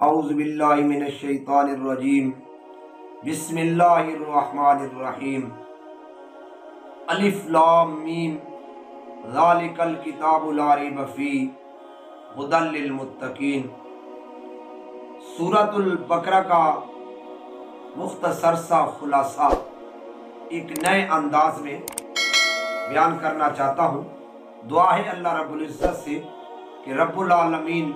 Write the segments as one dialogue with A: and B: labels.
A: اعوذ باللہ من الشیطان الرجیم بسم اللہ الرحمن الرحیم الف لام میم ذالک الکتاب لا ریب فیہ ھدی للمتقین۔ سورۃ البقرہ کا مختصر سا خلاصہ ایک نئے انداز میں بیان کرنا چاہتا ہوں۔ دعا ہے اللہ رب العزت سے کہ رب العالمین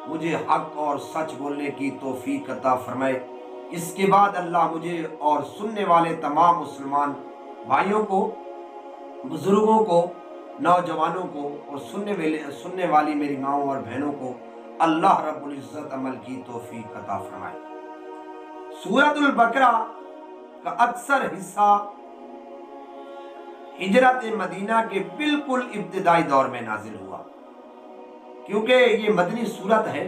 A: مجھے حق اور سچ بولنے کی توفیق عطا فرمائے۔ اس کے بعد اللہ مجھے اور سننے والے تمام مسلمان بھائیوں کو، بزرگوں کو، نوجوانوں کو اور سننے والی میری ماؤں اور بہنوں کو اللہ رب العزت عمل کی توفیق عطا فرمائے۔ سورۃ البقرہ کا اکثر حصہ ہجرت مدینہ کے بالکل ابتدائی دور میں نازل ہوا، کیونکہ یہ مدنی سورت ہے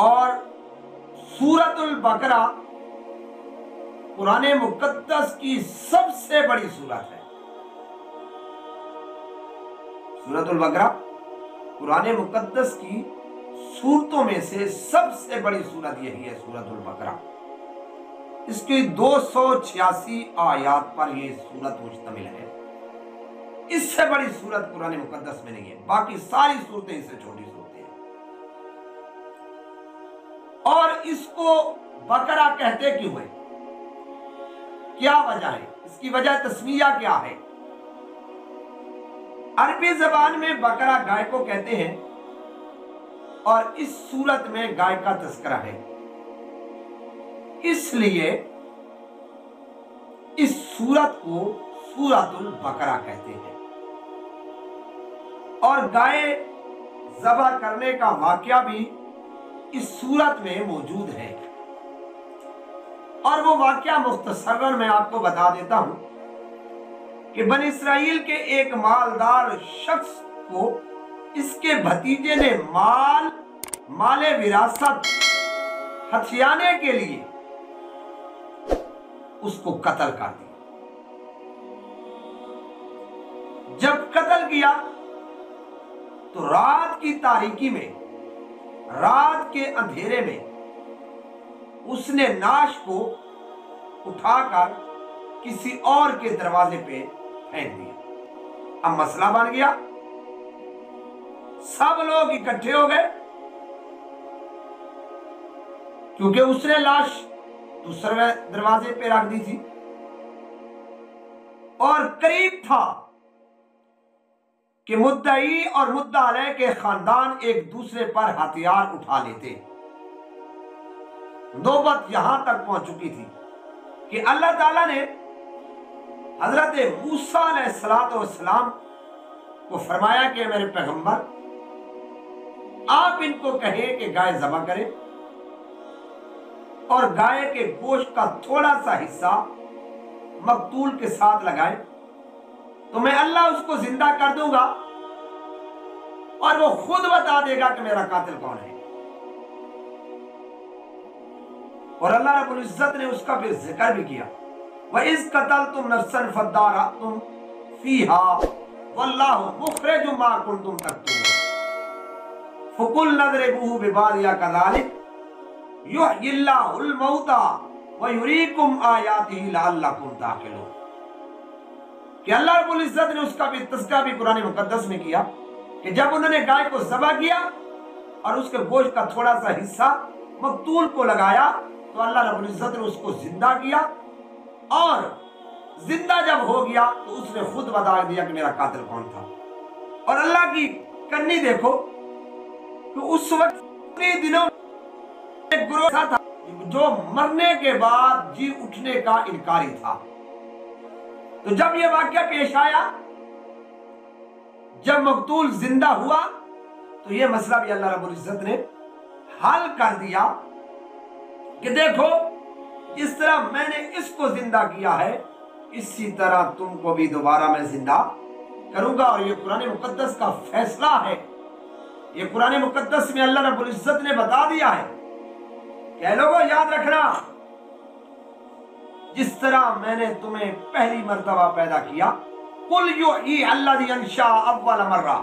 A: اور سورۃ البقرہ قرآن مقدس کی سب سے بڑی سورت ہے۔ سورۃ البقرہ قرآن مقدس کی سورتوں میں سے سب سے بڑی سورت یہی ہے، سورۃ البقرہ۔ اس کی 286 آیات پر یہ سورت مشتمل ہے۔ اس سے بڑی سورت قرآن مقدس میں نہیں ہے، باقی ساری سورتیں اس سے چھوٹی سورتیں ہیں۔ اور اس کو بقرہ کہتے کیوں ہیں؟ کیا وجہ ہے؟ اس کی وجہ تسمیہ کیا ہے؟ عربی زبان میں بقرہ گائے کو کہتے ہیں اور اس سورت میں گائے کا تذکرہ ہے، اس لیے اس سورت کو سورۃ البقرہ کہتے ہیں۔ اور گائے ذبح کرنے کا واقعہ بھی اس سورت میں موجود ہے، اور وہ واقعہ مختصراً میں آپ کو بتا دیتا ہوں کہ بنی اسرائیل کے ایک مالدار شخص کو اس کے بھتیجے نے مال وراثت ہتھیانے کے لیے اس کو قتل کر دیا۔ جب قتل کیا تو رات کی تاریکی میں، رات کے اندھیرے میں اس نے ناش کو اٹھا کر کسی اور کے دروازے پہ پھینک دیا۔ اب مسئلہ بن گیا، سب لوگ اکٹھے ہو گئے کیونکہ اس نے لاش دوسرے دروازے پہ رکھ دی تھی، اور قریب تھا کہ مدعی اور مدعا علیہ کے خاندان ایک دوسرے پر ہتھیار اٹھا لیتے۔ نوبت یہاں تک پہنچ چکی تھی کہ اللہ تعالیٰ نے حضرت موسیٰ علیہ السلام کو فرمایا کہ میرے پیغمبر، آپ ان کو کہیں کہ گائے ذبح کریں اور گائے کے گوشت کا تھوڑا سا حصہ مقتول کے ساتھ لگائیں تو میں اللہ اس کو زندہ کر دوں گا اور وہ خود بتا دے گا کہ میرا قاتل کون ہے۔ اور اللہ رب العزت نے اس کا پھر ذکر بھی کیا، وَإِذْ قَتَلْتُمْ نَفْسًا فَادَّارَأْتُمْ فِيهَا وَاللَّهُ مُخْرِجٌ مَا كُنْتُمْ تَكْتُمُونَ فَقُلْنَا اضْرِبُوهُ بِبَعْضِهَا كَذَلِكَ يُحْيِي اللَّهُ الْمَوْتَىٰ وَيُرِيكُمْ آيَاتِهِ لَعَلَّكُمْ تَعْقِلُونَ کہ اللہ رب العزت نے اس کا بھی تذکرہ بھی قرآن مقدس میں کیا کہ جب انہوں نے گائے کو ذبح کیا اور اس کے گوشت کا تھوڑا سا حصہ مقتول کو لگایا تو اللہ رب العزت نے اس کو زندہ کیا، اور زندہ جب ہو گیا تو اس نے خود بتا دیا کہ میرا قاتل کون تھا۔ اور اللہ کی کرنی دیکھو کہ اس وقت دنوں میں ایک گروہ تھا جو مرنے کے بعد جی اٹھنے کا انکاری تھا۔ تو جب یہ واقعہ پیش آیا، جب مقتول زندہ ہوا تو یہ مسئلہ بھی اللہ رب العزت نے حل کر دیا کہ دیکھو جس طرح میں نے اس کو زندہ کیا ہے اسی طرح تم کو بھی دوبارہ میں زندہ کروں گا۔ اور یہ قرآن مقدس کا فیصلہ ہے، یہ قرآن مقدس میں اللہ رب العزت نے بتا دیا ہے کہ اے لوگوں یاد رکھنا، جس طرح میں نے تمہیں پہلی مرتبہ پیدا کیا، قُلْ يُحْيِي الَّذِي أَنشَأَ أَوَّلَ مَرَّةٍ،